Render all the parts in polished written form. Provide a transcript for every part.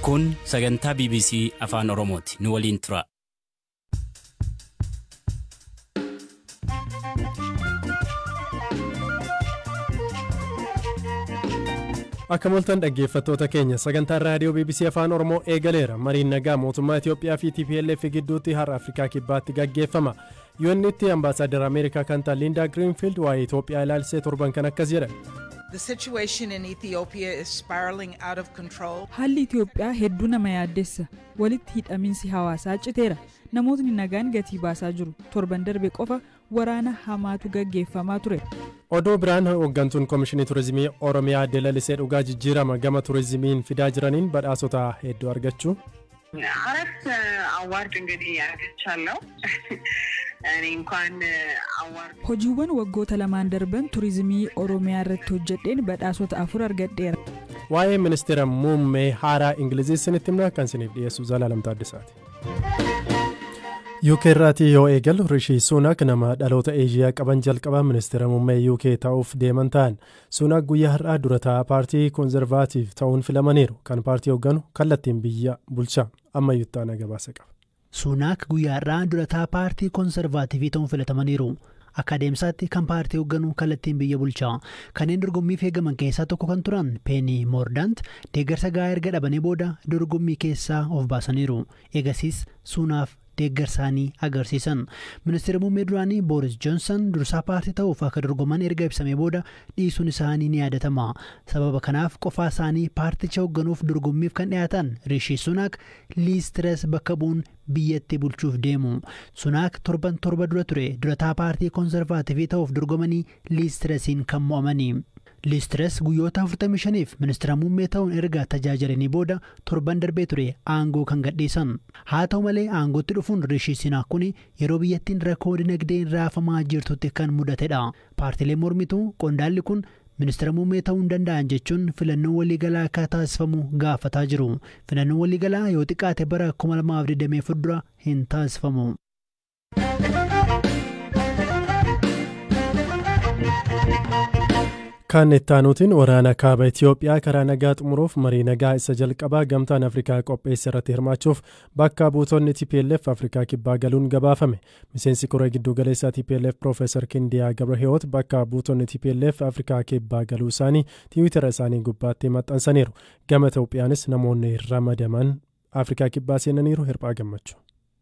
Kun sagantaa BBC Afaan Oromooti. Nu waliin tura. Akka moltan dhaggeeffattoota keenya sagantaa raadiyoo BBC Afaan Oromoo eegaleera. Mariin nagaa mootummaa Itoophiyaa fi TPLF gidduutti har'a Afrikaa kibbaatti gaggeeffama. UN'tti ambaasaadar Ameerikaa kan ta'an Linda Greenfield waa'ee Itoophiyaa ilaalchisee torban kan akkas jedhan. The situation in Ethiopia is spiraling out of control. Haalli Itoophiyaa hedduu nama yaaddessa. Walitti hidhamiinsi hawaasaa citeera. Namootni nagaan gatii baasaa jiru. Torban darbe qofa waraana hamaatu gaggeeffamaa ture. Odoo biraan hooggantuun Komishinii Turizimii Oromiyaa Delalisee dhugaa jijjiirama gama turizimiin fidaa jiraniin badhaasota hedduu argachuu. አራት አዋርድ እንግዲህ ያገቻለሁ እኔ እንኳን አዋርድ hojiiwwan waggoota lamaan darban turizimii Oromiyaa irratti hojjedheen badhaasota 4 argadheera. Waa'ee ministeera muummee haaraa Ingilizii isinitti himna kan isiniif dhiyeessu Zalaalam Taaddasaati. UK irratti yoo eegalu Rishi Sunak nama dhaloota Eeshiyaa qaban jalqaba ministeera muummee UK ta'uuf deeman ta'an. Sunak guyyaa har'aa dura taa'aa paartii konservaatiif ta'uun filamaniiru kan paartii hoogganu kallattiin biyya bulchaa amma yuttaana gabaasa qaba. Sunak guyyaa har'aa dura taa'aa paartii konservaatiif ta'uun filatamaniiru. Akka adeemsaatti kan paartii hoogganu kallattiin biyya bulchaa kanneen dorgommiif eegaman keessaa tokko kan turan Penny Mordaunt deeggarsa gahaa erga dhabanii booda dorgommii keessaa of baasaniiru. Eegasiis Sunaaf deeggarsaanii agarsiisan. Ministeera muummee duraanii Boris Johnson dursaa paartii ta'uuf akka dorgoman erga ibsamee booda dhiisuun isaanii ni yaadatama. Sababa kanaaf qofaa isaanii paarticha hoogganuuf dorgommiif kan dhiyaatan Rishi Sunak Liz Truss bakka bu'uun biyyatti bulchuuf deemu. Sunak torban dura ture durataa paartii konservaatiivii ta'uuf dorgomanii Liz Trussiin kan mo'amanii. Liz Truss guyyoota 45f ministeera muummee ta'uun erga tajaajilanii booda torban darbee ture aangoo kan gadhiisan. Haa ta'u malee aangootti dhufuun Rishi Sunak kun yeroo biyyattiin rakkoo dinagdeen raafamaa jirtutti kan mudatedha. Paartiileen mormituu qondaalli kun ministeera muummee ta'uu hin danda'an jechuun filannoo waliigalaa akka taasifamu gaafataa jiru. Filannoon waliigalaa yoo xiqqaate bara 2024 dura hin taasifamu. Kan ittaanuutiin waraana kaaba Itoophiyaa karaa nagaa xumuruuf marii nagaa isa jalqabaa gamtaan Afrikaa qopheesse irratti hirmaachuuf bakka buutonni TPLF Afrikaa kibbaa galuun gabaafame. Miseensi koree giddu galeessaa TPLF Profeesar Kindiyaa Gabrahiwoot bakka buutonni TPLF Afrikaa kibbaa galuu isaanii tiwiitara isaanii gubbaatti maxxansaniiru. Gama Itoophiyaanis namoonni ramadaman Afrikaa kibbaa seenaniiru hirphaa gammachuu.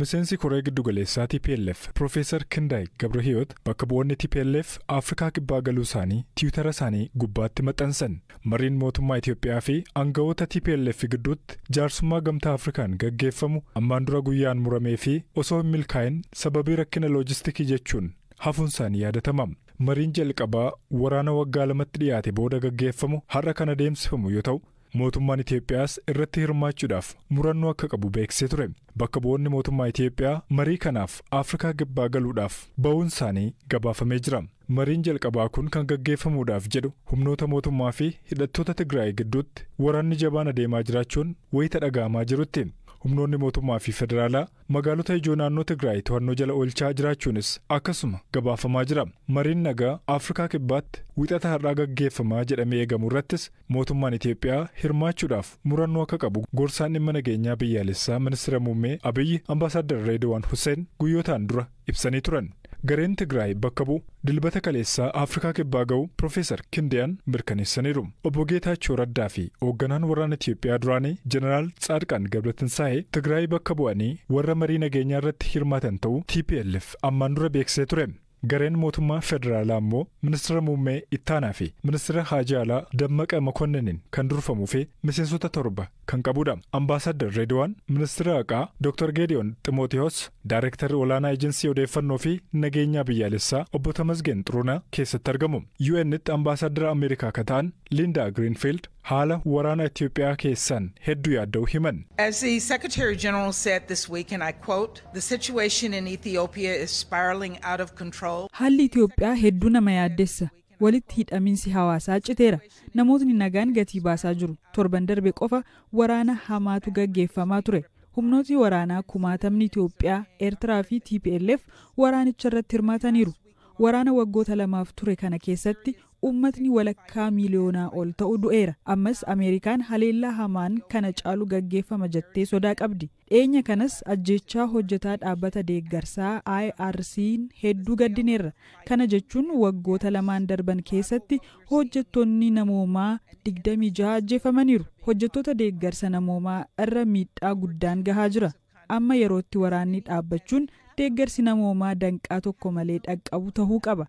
Miseensi koree giddu galeessaa TPLF Profeesar Kindiyaa Gabrahiwoot bakka bu'oonni TPLF Afrikaa kibbaa galuu isaanii tiwiitara isaanii gubbaatti maxxansan. Mariin mootummaa Itoophiyaa fi aangawoota TPLF gidduutti jaarsummaa gamtaa Afrikaan gaggeeffamu ammaan dura guyyaan muramee fi osoo hin milkaa'in sababii rakkina loojistikii jechuun hafuun isaanii yaadatama. Mariin jalqabaa waraana waggaa lamatti dhiyaate booda gaggeeffamu har'a kan adeemsifamu yoo ta'u mootummaan Itoophiyaas irratti hirmaachuudhaaf murannoo akka qabu beeksisee ture. Bakka bu'oonni mootummaa Itoophiyaa marii kanaaf Afrikaa kibbaa galuudhaaf ba'uun isaanii gabaafamee jira. Mariin jalqabaa kun kan gaggeeffamuudhaaf jedhu humnoota mootummaa fi hidhattoota Tigraay gidduutti waraanni jabaan adeemaa jiraachuun wayita dhaga'amaa jirutti. Humnoonni mootummaa fi federaalaa magaalota ijoo naannoo Tigraay to'annoo jala oolchaa jiraachuunis akkasuma gabaafamaa jira. Mariin nagaa Afrikaa kibbaatti wixata har'aa gaggeeffamaa jedhamee eegamu irrattis mootummaan Itoophiyaa hirmaachuudhaaf murannoo akka qabu gorsaan dhimma nageenyaa biyyaalessaa ministeera muummee Abiyyi ambaasaadar Reedwaan Hussein guyyootaan dura ibsanii turan. Gareen Tigraay bakka bu'u dilbata kaleessaa Afrikaa kibbaa ga'u Profeesar Kindiyaan mirkaneessaniiru. Obbo Geetaachoo Raddaa fi hoogganaan waraana Itoophiyaa duraanii Jeneraal Tsaadqaan Gabratinsaa'ee Tigraay bakka bu'anii warra marii nageenyaa irratti hirmaatan ta'uu TPLF ammaan dura beeksisee ture. Gareen mootummaa federaalaa immoo ministeera muummee Ittaanaa fi ministeera Haajaa Alaa Dammaqa Makonniniin kan durfamuu fi miseensota 7 kan qabudha. Ambaasaadar Reedwaan ministeera haqaa Dr. Geediyoon Ximootiyoos Daayirektarri olaanaa eejensii odeeffannoo fi nageenyaa biyyaalessaa obbo Tamasgeen Xuruunaa keessatti argamu. UN'tti ambaasaadara Ameerikaa kan ta'an Linda Greenfield haala waraana Itoophiyaa keessaan hedduu yaadda'uu himan. As the Secretary General said this week, and I quote, the situation in Ethiopia is spiraling out of control. Haalli Itoophiyaa hedduu nama yaaddessa. Walitti hidhamiinsi hawaasaa citeera. Namootni nagaan gatii baasaa jiru. Torban darbe qofa waraana hamaatu gaggeeffamaa ture. Humnooti waraanaa kumaatamni Itoophiyaa, Eertiraa fi TPLF waraanicha irratti hirmaataniiru. Waraana waggoota lamaaf ture kana keessatti uummatni walakkaa miiliyoonaa ol ta'u du'eera. Ammas Ameerikaan haleellaa hamaan kana caalu gaggeeffama jettee sodaa qabdi. Dhiyeenya kanas ajjechaa hojjetaa dhaabbata deeggarsaa IRC'n hedduu gaddineerra. Kana jechuun waggoota lamaan darban keessatti hojjettoonni namoomaa 26 ajjeefamaniiru. Hojjettoota deeggarsa namoomaa irra miidhaa guddaan gahaa jira. Amma yerootti waraanni dhaabbachuun deeggarsi namoomaa danqaa tokko malee dhaqqabu ta'uu qaba.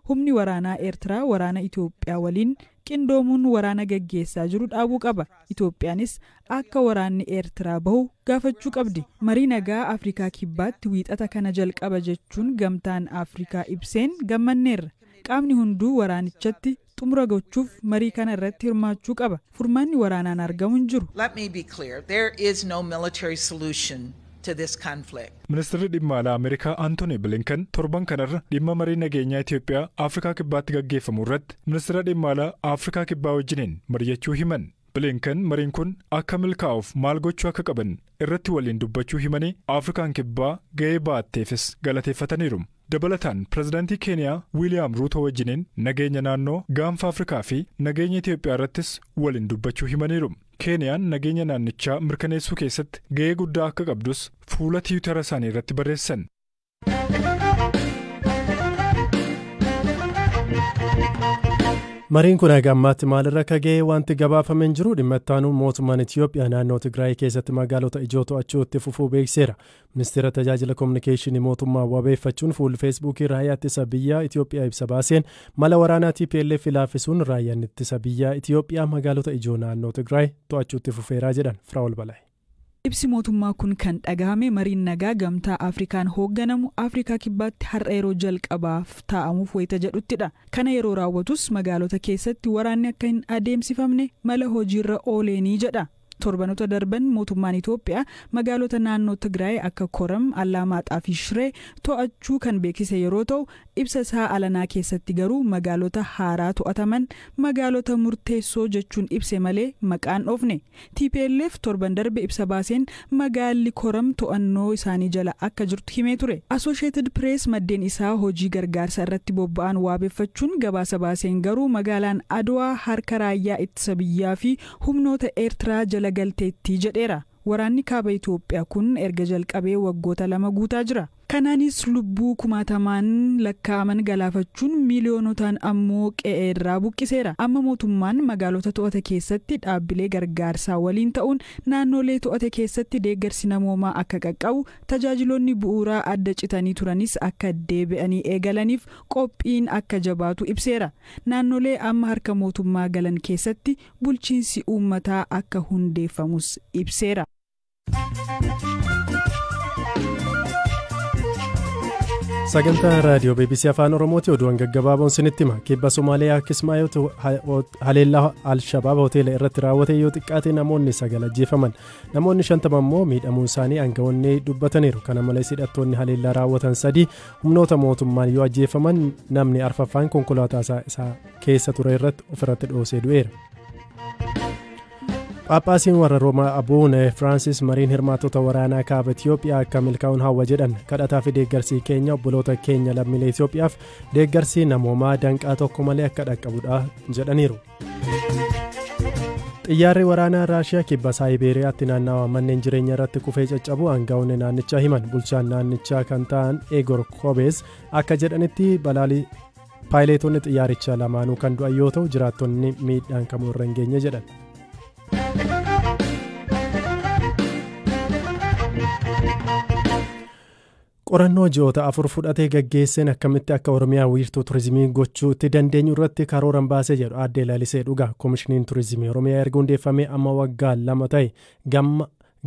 Humni waraanaa Eertiraa waraana Itoophiyaa waliin qindoomuun waraana gaggeessaa jiru dhaabuu qaba. Itoophiyaanis akka waraanni Eertiraa bahu gaafachuu qabdi. Marii nagaa Afrikaa Kibbaatti wiixata kana jalqaba jechuun gamtaan Afrikaa ibseen gammanneerra. Qaamni hunduu waraanichatti xumura gochuuf marii kana irratti hirmaachuu qaba. Furmaanni waraanaan argamu hin jiru. Let me be clear, there is no military solution to this conflict. Ministeerri dhimma alaa Ameerikaa Anthony Blinken torban kanarra dhimma marii nageenyaa Itoophiyaa Afrikaa Kibbaatti gaggeeffamu irratti ministeera dhimma alaa Afrikaa Kibbaa wajjiniin mari'achuu himan. Blinken mariin kun akka milkaa'uuf maal gochuu akka qaban irratti waliin dubbachuu himanii Afrikaan Kibbaa ga'ee baatteefis galateeffataniiru. Dabalataan pirezidaantii Keeniyaa Wiiliyaam Ruuto wajjiniin nageenya naannoo gaanfa Afrikaa fi nageenya Itoophiyaa irrattis waliin dubbachuu himaniiru. Keeniyaan nageenya naannichaa mirkaneessuu keessatti ga'ee guddaa akka qabdus fuula tiwutara isaanii irratti barreessan. Mariin kun hagammaatti maalirra akka ga'e wanti gabaafamee hin jiru. Dhimma itti aanuun mootummaan Itiyoophiyaa naannoo Tigraay keessatti magaalota ijoo to'achuu itti fufuu beekseera. Ministeera tajaajila kominikeeshinii mootummaa wabeeffachuun fuula feesbuukii raayyaa ittisa biyyaa Itiyoophiyaa ibsa baaseen mala waraanaa TPLF ilaalchisuun raayyaan ittisa biyyaa Itiyoophiyaa magaalota ijoo naannoo Tigraay to'achuu itti fufeeraa jedhan Firaa'ol Balaayi. Ibsi mootummaa kun kan dhagahame mariin nagaa gamtaa Afrikaan hoogganamu Afrikaa Kibbaatti har'a yeroo jalqabaaf taa'amuuf wayita jedhuttidha. Kana yeroo raawwatus magaalota keessatti waraanni akka hin adeemsifamne mala hojiirra ooleenii jedha. Torbanota darban mootummaan Itoophiyaa magaalota naannoo Tigraay akka Koram, Allamaaxaa fi Shiree to'achuu kan beeksise yeroo ta'u ibsa isaa alanaa keessatti garuu magaalota haaraa to'ataman magaalota murteessoo jechuun ibse malee maqaan dhoofne. TPLF torban darbe ibsa baaseen magaalli Koram to'annoo isaanii jala akka jirtu himee ture. Associated Press maddeen isaa hojii gargaarsa irratti bobba'an waabeeffachuun gabaasa baaseen garuu magaalaan Adwaa harka raayyaa ittisa biyyaa fi humnoota Eertiraa jala galteetti jedheera. Waraanni kaaba Itoophiyaa kun erga jalqabee waggoota 2 guutaa jira. Kanaanis lubbuu kumaatamaan lakkaa'aman galaafachuun miiliyoonotaan ammoo qe'ee irraa buqqiseera. Amma mootummaan magaalota to'ate keessatti dhaabbilee gargaarsaa waliin ta'uun naannolee to'ate keessatti deeggarsi namoomaa akka qaqqabu, tajaajiloonni bu'uuraa adda citanii turanis akka deebi'anii eegalaniif qophiin akka jabaatu ibseera. Naannolee amma harka mootummaa galan keessatti bulchiinsi uummataa akka hundeeffamus ibseera. Sagantaa raadiyoo BBC Afaan Oromooti oduuwwan gaggabaaboon sinitti hima. Kibba Somaaliyaa Kismaayooti haleellaa Al-Shabaab hoteela irratti raawwate yoo xiqqaate namoonni 9 ajjeefaman. Namoonni 50 immoo miidhamuu isaanii aangawoonni dubbataniiru. Kana malees hidhattoonni haleellaa raawwatan 3 humnoota mootummaan yoo ajjeefaman namni 4ffaan konkolaataa isaa keessa ture irratti ofirratti dhoosee du'eera. Paaphaasiin warra Roomaa Abuune Firaansis mariin hirmaatota waraanaa kaaba Itiyoophiyaa akka milkaa'uun hawwa jedhan. Kadhataa fi deeggarsi keenya obboloota keenya lammiilee Itiyoophiyaaf deeggarsi namoomaa danqaa tokko malee akka dhaqqabudha jedhaniiru. Xiyyaarri waraanaa Raashiyaa kibba Saayiberiyaatti naannawaa manneen jireenyaa irratti kufee caccabu aangawoonni naannichaa himan. Bulchaan naannichaa kan ta'an Egor Kobees akka jedhanitti balaalii paayileetonni xiyyaarichaa lamaanuu kan du'an yoo ta'u jiraattonni miidhaan kamuu irra hin geenye jedhan. Qorannoo ji'oota 4 fudhatee gaggeesseen akkamitti akka Oromiyaa wiirtuu turizimii gochuu itti dandeenyu irratti karooran baasee jedhu Aadde Lalisee Dhugaa. Koomishiniin turizimii Oromiyaa erga hundeeffamee amma waggaa 2 ta'e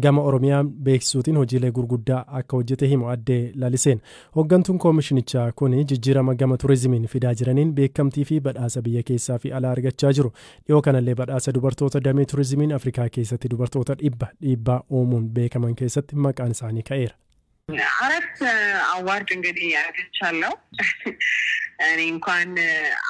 gama Oromiyaa beeksisuutiin hojiilee gurguddaa akka hojjete himu Aadde Laliseen. Hooggantuun koomishinichaa kun jijjiirama gama turizimiin fidaa jiraniin beekamtii fi badhaasa biyya keessaa fi alaa argachaa jiru. Dhiyoo kanallee badhaasa dubartoota damee turizimiin Afrikaa keessatti dubartoota dhiibbaa uumuun beekaman keessatti maqaan isaanii ka'eera. አራት አዋርድ እንግዲህ አግኝቻለሁ። እኔ እንኳን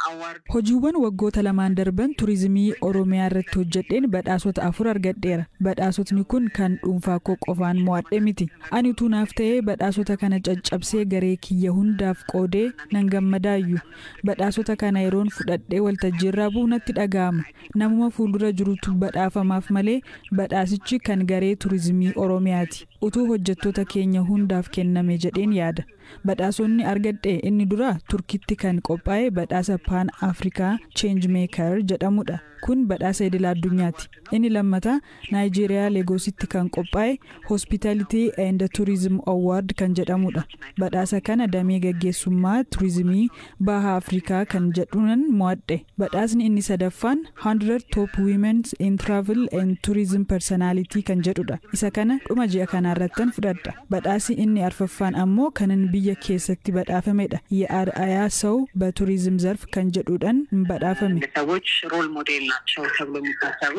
አዋርድ hojiiwwan waggoota lamaan darban turizimii oromiyaa irratti hojjedheen badhaasota 4 argadheera. Badhaasotni kun kan dhuunfaa koo qofaan mo'adhe miti. Ani utuu naaf ta'ee badhaasota kana caccabsee garee kiyya hundaaf qoodee nan gammadaayyuu. Badhaasota kana yeroon fudhadhee waltajjii irraa bu'u natti dhaga'ama. Namuma fuuldura jirutu badhaafamaaf malee badhaasichi kan garee turizimii oromiyaati. Utuu hojjettoota keenya hundaaf kenname jedheen yaada. Badhaasonni argadhe inni dura Turkiitti kan qophaa'e badhaasa Pan Africa Change Maker jedhamudha. Kun badhaasa idil addunyaati. Inni lammataa Nigeria Lagositti kan qophaa'e Hospitality and Tourism Award kan jedhamudha. Badhaasa kana damee gaggeessummaa turizimii baha Afrikaa kan jedhuun mo'adhe. Badhaasni inni sadaffaan 100 Top Women in Travel and Tourism Personality kan jedhudha. Isa kana dhuma ji'a kanarrattan fudhadha. Badhaasi inni arfaffaan ammoo kanan biyya keessatti badhaafamedha. የአርአያ ሰው በቱሪዝም ዘርፍ kan jedhuudhaan badhaafame. ሰዎች ሮል ሞዴል ናቸው ተብሎ የሚታሰቡ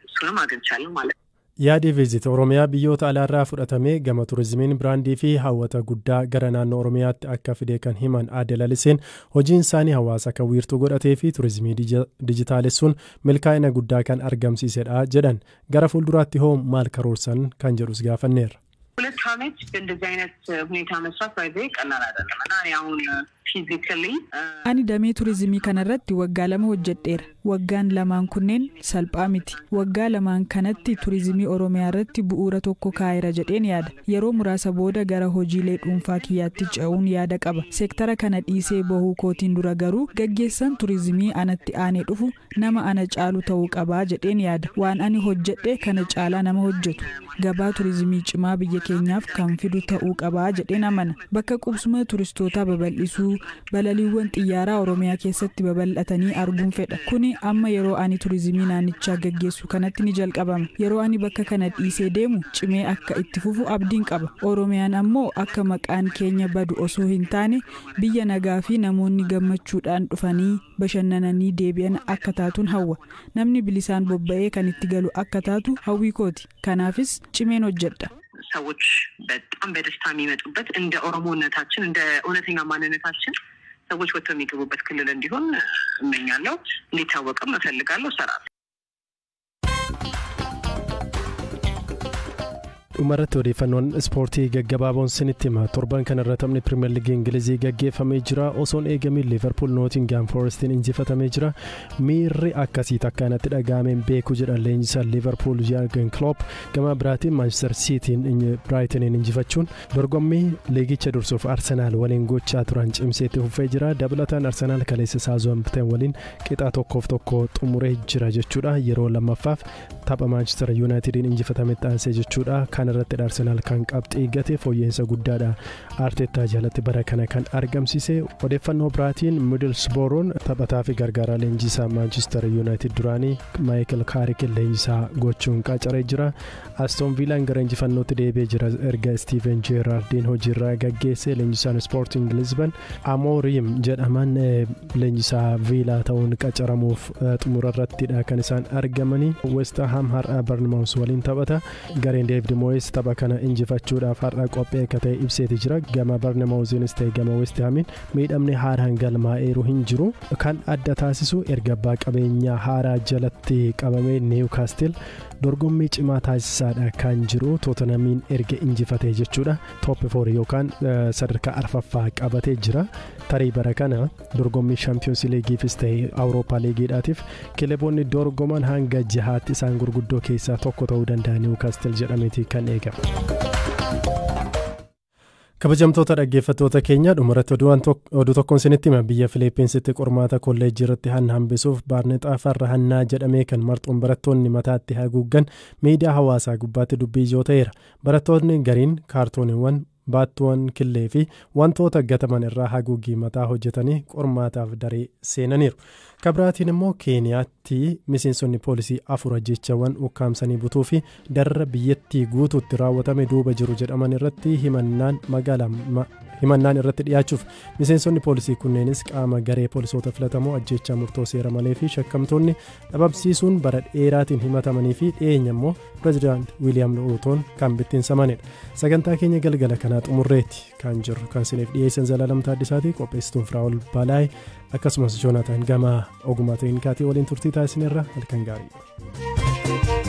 እሱንም አግኝቻለሁ ማለት ነው። yaadi viizit oromiyaa biyyoota alaarraa fudhatamee gama turizimiin biraandii fi hawwata guddaa gara naannoo oromiyaatti akka fidee kan himan Aadde Laliseen hojiin isaanii hawaasa kan wiirtuu godhatee fi turizimii dijitaalessuun milkaa'ina guddaa kan argamsiisedha jedhan. Gara fuulduraatti hoo maal karoorsan kan jedhus gaafanneerra. ሁለት ዓመት በእንደዚህ አይነት ሁኔታ መስራት ባይዘይ ቀላል አይደለም እና እኔ አሁን physically ani damee turizimii kanarratti waggaa 2 hojjedheera. Waggaan lamaan kunneen salphaa miti. Waggaa lamaan kanatti turizimii oromiyaa irratti bu'uura tokko kaa'eera jedheen yaada. Yeroo muraasa booda gara hojiilee dhuunfaa kiyyaatti ce'uun yaada qaba. Seektara kana dhiisee bahuu kootiin dura garuu gaggeessaan turizimii anatti aanee dhufu nama ana caalu ta'uu qaba jedheen yaada. Waan ani hojjedhe kana caalaa nama hojjetu. Gabaa turizimii cimaa biyya keenyaaf kan fidu ta'uu qaba jedheen amana. Bakka qubsuma turistootaa babal'isuu balaliiwwan xiyyaaraa oromiyaa keessatti babal'atanii arguun fedha. Kuni amma yeroo ani turizimii naannichaa gaggeessu kanatti ni jalqabama. Yeroo ani bakka kana dhiisee deemu cimee akka itti fufu abdiin qaba. Oromiyaan ammoo akka maqaan keenya badu osoo hin taane biyya nagaa fi namoonni gammachuudhaan dhufanii bashannananii deebi'an akka taatuun hawwa. Namni bilisaan bobba'ee kan itti galu akka taatu hawwii kooti. Kanaafis cimeen hojjedha. ሰዎች በጣም በደስታ የሚመጡበት እንደ ኦሮሞነታችን እንደ እውነተኛ ማንነታችን ሰዎች ወጥተው የሚገቡበት ክልል እንዲሆን እመኛለሁ። እንዲታወቅም እፈልጋለሁ። ሰራለሁ። umarratti odeeffannoon ispoortii gaggabaaboon sinitti hima. Torban kanarra taphni Pirimeer Liigii Ingilizii gaggeeffamee jira. Osoon eegamee Liverpool Nottingham Forestiin injifatamee jira. Miirri akkasii takkaanatti dhagaameen beeku jedhan leenjisaa Liverpool Jurgen Klopp gama biraatiin Manchester Cityin Brightoniin injifachuun dorgommii liigicha dursuuf Arsenaal waliin gochaa turan cimseetti fufee jira. Dabalataan Arsenaal kaleessa Southampton waliin qixaa 1-1 xumuree jira jechuudha. Yeroo lammaffaaf tapha Manchester Unitediin injifatametti aansee jechuudha. Kanarratti Arsenaal kan qabxii gate fooyyeensa guddaadha. Arteetaa jalatti bara kana kan argamsiise. Odeeffannoo biraatiin Middlesbrough taphataa fi gargaaraa leenjisaa Manchester United duraanii Michael Carrick leenjisaa gochuun qacaree jira. Aston Villaan gara injifannootti deebi'ee jira erga Steven Gerrardiin hojiirraa gaggeesse. Leenjisaan Sporting Lisbon Amorim jedhaman leenjisaa Villa ta'uun qacaramuuf xumurarrattidha kan isaan argamanii. West Ham har'a Bournemouth waliin taphata. Gareen David Moyes tapha kana injifachuudhaaf har'a qophii akka ta'e ibseeti jira. Gama Bournemouthis ta'e gama West Hamiin miidhamni haaraan galmaa'eeru hin jiru. Kan adda taasisu erga abbaa qabeenyaa haaraa jalatti qabamee Newcastle dorgommii cimaa taasisaadha kan jiru. Tottenhamiin erga injifatee jechuudha. Top 4 yookaan sadarkaa arfaffaa qabatee jira. Tarii bara kana dorgommii Champions Leagueefis ta'e Awurooppaa Liigiidhaatiif kilaboonni dorgoman hanga 6 isaan gurguddoo keessaa tokko ta'uu danda'a. Newcastle jedhameeti kan eegamu. kabajamtoota dhaggeeffattoota keenya dhumarratti oduu tokkoon sinitti hima. Biyya Filiippiinsitti qormaata kolleejjii irratti hambisuuf baarneexaa farra hannaa jedhamee kan marxuun barattoonni mataatti haguuggan miidiyaa hawaasaa gubbaatti dubbii ijoo ta'eera. Barattoonni gariin kaartooniiwwan baattuuwwan killee fi wantoota gataman irraa haguuggii mataa hojjetanii qormaataaf daree seenaniiru. Kabiraatiin immoo Keeniyaatti miseensonni poolisii 4 ajjeechawwan ukkaamsanii butuu fi darra biyyattii guutuutti raawwatame duuba jiru jedhaman irratti himannaan irratti dhiyaachuuf miseensonni poolisii kunneenis qaama garee poolisoota filatamoo ajjeechaa murtoo seera malee fi shakkamtoonni dhabamsiisuun bara dheeraatiin himatamanii fi dhiyeenya immoo pireezidaant Wiiliyaam Ruutoon kan bittinsamanidha. Sagantaa keenya galgala kana tanaa xumurreetti kan jirru kan isiniif dhiyeessan Zalaalam Taaddisaati qopheessituun Firaa'ol Baalaay akkasumas Joonataan Gamaa ogummaa teeknikaatii waliin turtii taasiseerra halkan gaarii.